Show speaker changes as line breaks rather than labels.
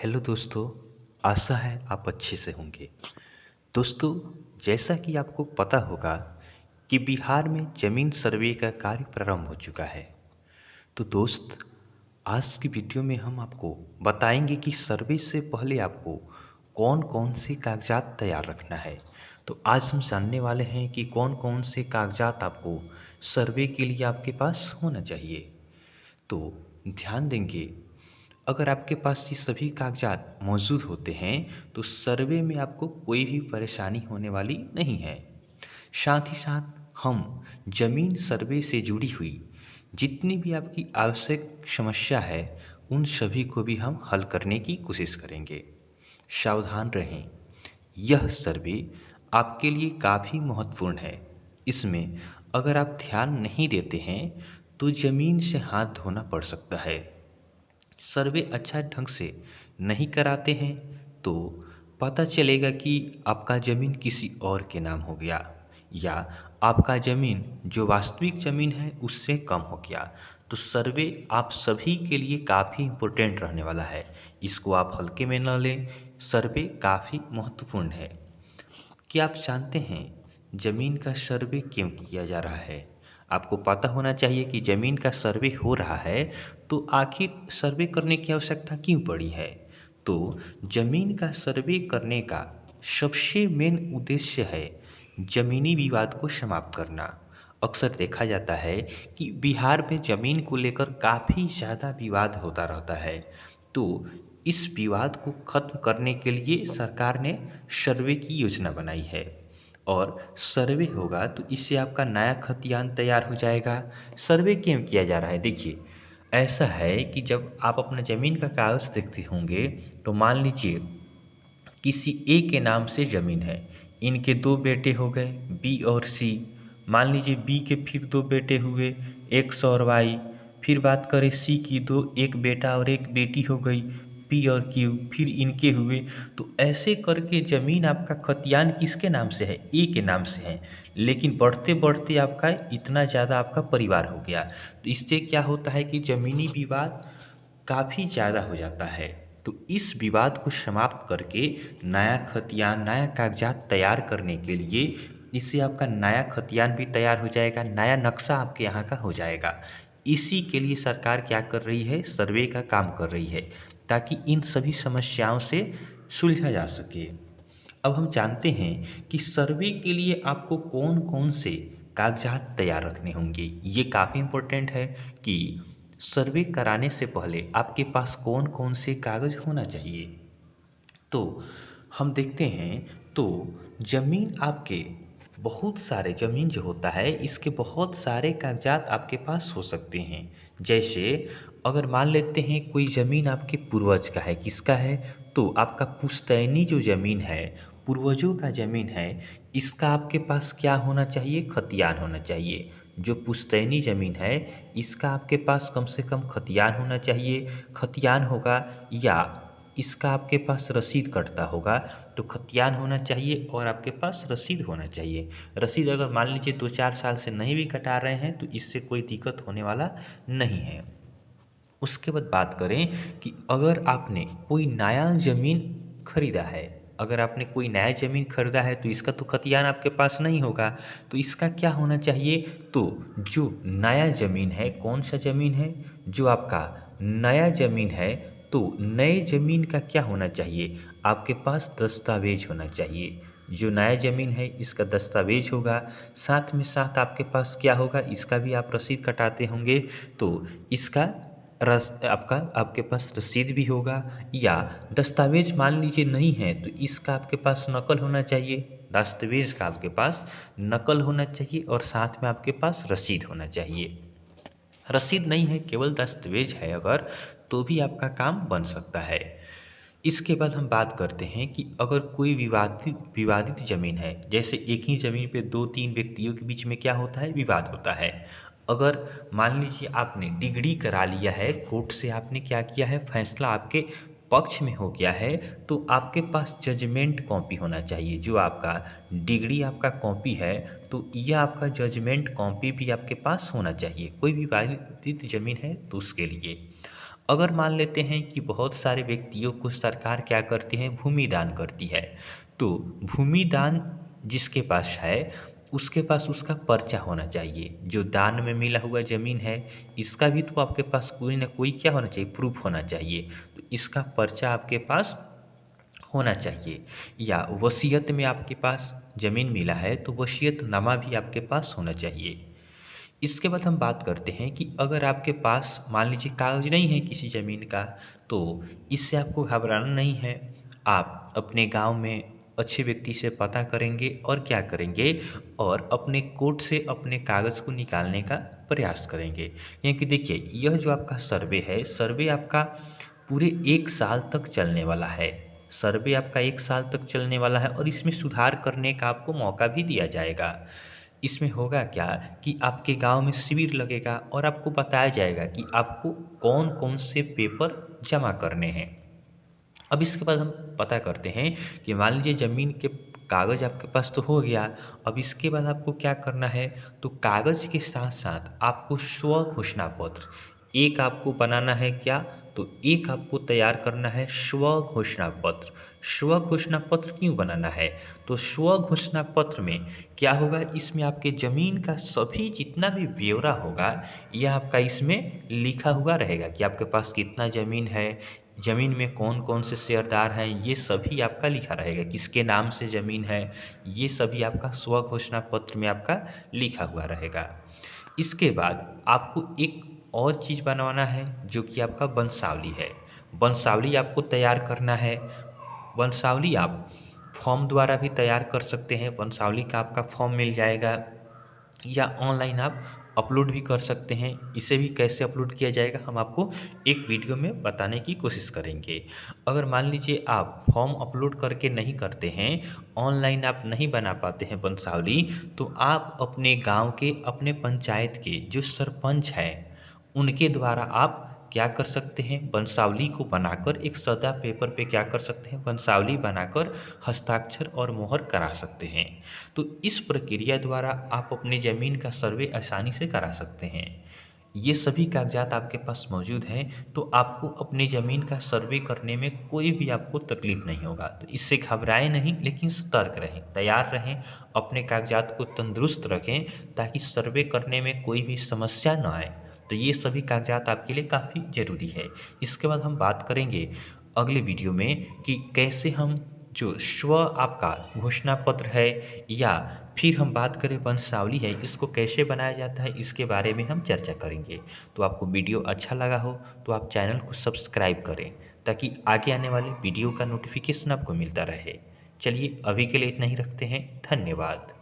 Hello दोस्तों। आशा है आप अच्छे से होंगे। दोस्तों, जैसा कि आपको पता होगा कि बिहार में ज़मीन सर्वे का कार्य प्रारंभ हो चुका है। तो दोस्त, आज की वीडियो में हम आपको बताएंगे कि सर्वे से पहले आपको कौन कौन से कागजात तैयार रखना है। तो आज हम जानने वाले हैं कि कौन कौन से कागजात आपको सर्वे के लिए आपके पास होना चाहिए। तो ध्यान देंगे, अगर आपके पास ये सभी कागजात मौजूद होते हैं तो सर्वे में आपको कोई भी परेशानी होने वाली नहीं है। साथ ही साथ हम ज़मीन सर्वे से जुड़ी हुई जितनी भी आपकी आवश्यक समस्या है उन सभी को भी हम हल करने की कोशिश करेंगे। सावधान रहें, यह सर्वे आपके लिए काफ़ी महत्वपूर्ण है। इसमें अगर आप ध्यान नहीं देते हैं तो ज़मीन से हाथ धोना पड़ सकता है। सर्वे अच्छा ढंग से नहीं कराते हैं तो पता चलेगा कि आपका ज़मीन किसी और के नाम हो गया या आपका ज़मीन जो वास्तविक ज़मीन है उससे कम हो गया। तो सर्वे आप सभी के लिए काफ़ी इम्पोर्टेंट रहने वाला है। इसको आप हल्के में न लें, सर्वे काफ़ी महत्वपूर्ण है। क्या आप जानते हैं ज़मीन का सर्वे क्यों किया जा रहा है? आपको पता होना चाहिए कि ज़मीन का सर्वे हो रहा है तो आखिर सर्वे करने की आवश्यकता क्यों पड़ी है। तो ज़मीन का सर्वे करने का सबसे मेन उद्देश्य है ज़मीनी विवाद को समाप्त करना। अक्सर देखा जाता है कि बिहार में ज़मीन को लेकर काफ़ी ज़्यादा विवाद होता रहता है। तो इस विवाद को खत्म करने के लिए सरकार ने सर्वे की योजना बनाई है और सर्वे होगा तो इससे आपका नया खतियान तैयार हो जाएगा। सर्वे क्यों किया जा रहा है? देखिए, ऐसा है कि जब आप अपना ज़मीन का कागज़ देखते होंगे तो मान लीजिए किसी ए के नाम से ज़मीन है। इनके दो बेटे हो गए बी और सी। मान लीजिए बी के फिर दो बेटे हुए एक्स और वाई। फिर बात करें सी की, दो एक बेटा और एक बेटी हो गई पी और क्यू। फिर इनके हुए। तो ऐसे करके ज़मीन आपका खतियान किसके नाम से है? ए के नाम से है। लेकिन बढ़ते बढ़ते आपका इतना ज़्यादा आपका परिवार हो गया तो इससे क्या होता है कि ज़मीनी विवाद काफ़ी ज़्यादा हो जाता है। तो इस विवाद को समाप्त करके नया खतियान, नया कागजात तैयार करने के लिए इससे आपका नया खतियान भी तैयार हो जाएगा, नया नक्शा आपके यहाँ का हो जाएगा। इसी के लिए सरकार क्या कर रही है? सर्वे का काम कर रही है ताकि इन सभी समस्याओं से सुलझा जा सके। अब हम जानते हैं कि सर्वे के लिए आपको कौन-कौन से कागजात तैयार रखने होंगे। ये काफ़ी इम्पोर्टेंट है कि सर्वे कराने से पहले आपके पास कौन-कौन से कागज़ होना चाहिए। तो हम देखते हैं तो ज़मीन आपके बहुत सारे ज़मीन जो होता है इसके बहुत सारे कागजात आपके पास हो सकते हैं। जैसे अगर मान लेते हैं कोई ज़मीन आपके पूर्वज का है, किसका है? तो आपका पुश्तैनी जो ज़मीन है, पूर्वजों का ज़मीन है, इसका आपके पास क्या होना चाहिए? खतियान होना चाहिए। जो पुश्तैनी ज़मीन है इसका आपके पास कम से कम खतियान होना चाहिए। खतियान होगा या इसका आपके पास रसीद कटता होगा तो खतियान होना चाहिए और आपके पास रसीद होना चाहिए। रसीद अगर मान लीजिए 2-4 साल से नहीं भी कटा रहे हैं तो इससे कोई दिक्कत होने वाला नहीं है। उसके बाद बात करें कि अगर आपने कोई नया ज़मीन खरीदा है, अगर आपने कोई नया ज़मीन खरीदा है तो इसका तो खतियान आपके पास नहीं होगा। तो इसका क्या होना चाहिए? तो जो नया ज़मीन है, कौन-सा ज़मीन है? जो आपका नया ज़मीन है तो नए ज़मीन का क्या होना चाहिए? आपके पास दस्तावेज़ होना चाहिए। जो नया ज़मीन है इसका दस्तावेज़ होगा, साथ में साथ आपके पास क्या होगा? इसका भी आप रसीद कटाते होंगे तो इसका आपके पास रसीद भी होगा या दस्तावेज मान लीजिए नहीं है तो इसका आपके पास नकल होना चाहिए। दस्तावेज का आपके पास नकल होना चाहिए और साथ में आपके पास रसीद होना चाहिए। रसीद नहीं है, केवल दस्तावेज है अगर, तो भी आपका काम बन सकता है। इसके बाद हम बात करते हैं कि अगर कोई विवादित विवादित ज़मीन है, जैसे एक ही ज़मीन पे 2-3 व्यक्तियों के बीच में क्या होता है? विवाद होता है। अगर मान लीजिए आपने डिग्री करा लिया है, कोर्ट से आपने क्या किया है? फैसला आपके पक्ष में हो गया है, तो आपके पास जजमेंट कॉपी होना चाहिए। जो आपका डिग्री आपका कॉपी है, तो यह आपका जजमेंट कॉपी भी आपके पास होना चाहिए। कोई भी विवादित ज़मीन है तो उसके लिए। अगर मान लेते हैं कि बहुत सारे व्यक्तियों को सरकार क्या करती है, भूमि दान करती है, तो भूमि दान जिसके पास है उसके पास उसका पर्चा होना चाहिए। जो दान में मिला हुआ ज़मीन है इसका भी तो आपके पास कोई ना कोई क्या होना चाहिए, प्रूफ होना चाहिए। तो इसका पर्चा आपके पास होना चाहिए। या वसीयत में आपके पास ज़मीन मिला है तो वसीयतनामा भी आपके पास होना चाहिए। इसके बाद हम बात करते हैं कि अगर आपके पास मान लीजिए कागज़ नहीं है किसी ज़मीन का, तो इससे आपको घबराना नहीं है। आप अपने गांव में अच्छे व्यक्ति से पता करेंगे और क्या करेंगे, और अपने कोर्ट से अपने कागज़ को निकालने का प्रयास करेंगे। क्योंकि देखिए यह जो आपका सर्वे है, सर्वे आपका पूरे 1 साल तक चलने वाला है। सर्वे आपका 1 साल तक चलने वाला है और इसमें सुधार करने का आपको मौका भी दिया जाएगा। इसमें होगा क्या कि आपके गांव में शिविर लगेगा और आपको बताया जाएगा कि आपको कौन कौन से पेपर जमा करने हैं। अब इसके बाद हम पता करते हैं कि मान लीजिए ज़मीन के कागज़ आपके पास तो हो गया। अब इसके बाद आपको क्या करना है, तो कागज़ के साथ साथ आपको स्व घोषणा पत्र एक आपको बनाना है। क्या, तो एक आपको तैयार करना है स्व घोषणा पत्र। स्व घोषणा पत्र क्यों बनाना है, तो स्व घोषणा पत्र में क्या होगा, इसमें आपके ज़मीन का सभी जितना भी ब्यौरा होगा यह आपका इसमें लिखा हुआ रहेगा कि आपके पास कितना ज़मीन है, ज़मीन में कौन कौन से शेयरदार हैं, ये सभी आपका लिखा रहेगा। किसके नाम से ज़मीन है ये सभी आपका स्व घोषणा पत्र में आपका लिखा हुआ रहेगा। इसके बाद आपको एक और चीज़ बनवाना है जो कि आपका वंशावली है। वंशावली आपको तैयार करना है। वंशावली आप फॉर्म द्वारा भी तैयार कर सकते हैं। वंशावली का आपका फॉर्म मिल जाएगा या ऑनलाइन आप अपलोड भी कर सकते हैं। इसे भी कैसे अपलोड किया जाएगा हम आपको एक वीडियो में बताने की कोशिश करेंगे। अगर मान लीजिए आप फॉर्म अपलोड करके नहीं करते हैं, ऑनलाइन आप नहीं बना पाते हैं वंशावली, तो आप अपने गांव के, अपने पंचायत के जो सरपंच हैं उनके द्वारा आप क्या कर सकते हैं, वंशावली को बनाकर एक सादा पेपर पे क्या कर सकते हैं, वंशावली बनाकर हस्ताक्षर और मोहर करा सकते हैं। तो इस प्रक्रिया द्वारा आप अपनी ज़मीन का सर्वे आसानी से करा सकते हैं। ये सभी कागजात आपके पास मौजूद हैं तो आपको अपनी ज़मीन का सर्वे करने में कोई भी आपको तकलीफ नहीं होगा। तो इससे घबराएं नहीं, लेकिन सतर्क रहें, तैयार रहें, अपने कागजात को तंदुरुस्त रखें ताकि सर्वे करने में कोई भी समस्या ना आए। तो ये सभी कागजात आपके लिए काफ़ी ज़रूरी है। इसके बाद हम बात करेंगे अगले वीडियो में कि कैसे हम जो स्व आपका घोषणा पत्र है या फिर हम बात करें वंशावली है, इसको कैसे बनाया जाता है इसके बारे में हम चर्चा करेंगे। तो आपको वीडियो अच्छा लगा हो तो आप चैनल को सब्सक्राइब करें ताकि आगे आने वाले वीडियो का नोटिफिकेशन आपको मिलता रहे। चलिए अभी के लिए इतना ही रखते हैं। धन्यवाद।